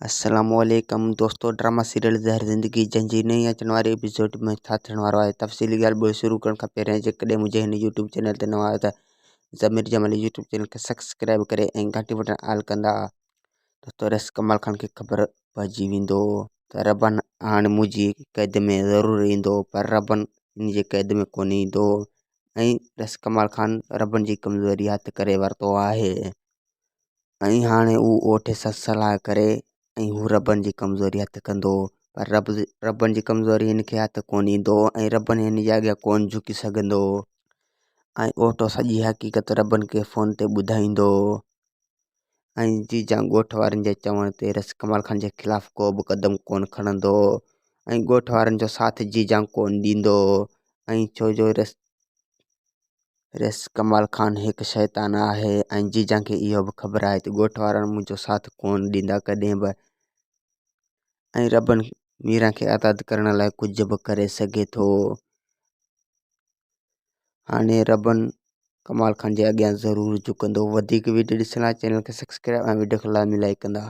अस्सलामुअलैकुम दोस्तों, drama serial ज़हर ज़िंदगी जंहिंजी नई अचण वारे एपिसोड में छा थियण वारो आहे। तफ़सीली ॻाल्हि ॿोल शुरू करण खां पहिरियों जेकॾहिं मुंहिंजे हिन यूट्यूब चैनल ते नवां आहियो त ज़मीर जमाल यूट्यूब चैनल खे सब्सक्राइब करे ऐं घंटी बटन ऑल कंदा। दोस्तों, रस कमाल खान खे ख़बर पइजी वेंदो त रबन हाणे मुंहिंजी क़ैद में ज़रूरु ईंदो, पर रबन इन जे क़ैद में कोन ईंदो ऐं रस कमाल खान रबन जी कमज़ोरी हथु करे वरितो आहे ऐं हाणे उहो ओठे सां सलाह करे ऐं हू रबन जी कमज़ोरी हथु कंदो, पर रबन जी कमज़ोरी हिन खे हथु कोन ईंदो ऐं रबन हिन जे अॻियां कोन झुकी सघंदो ऐं ओठो सॼी हक़ीक़त रबन खे फ़ोन ते ॿुधाईंदो ऐं जीजा ॻोठ वारनि जे चवण ते रस कमाल खान जे ख़िलाफ़ु को बि क़दम कोन खणंदो ऐं ॻोठ वारनि जो साथ जीजा कोन ॾींदो ऐं छो जो रस कमाल खान हिकु शैतान आहे ऐं जीजा खे इहो बि ख़बर आहे त ॻोठ वारनि मुंहिंजो साथ कोन ॾींदा कॾहिं बि ऐं रबन मीरा खे आज़ादु करण लाइ कुझु बि करे सघे थो। हाणे रबन कमाल खान जे अॻियां ज़रूरु झुकंदो। वधीक वीडियो ॾिसण लाइ चैनल खे सब्सक्राइब ऐं वीडियो खे लाइक कंदा।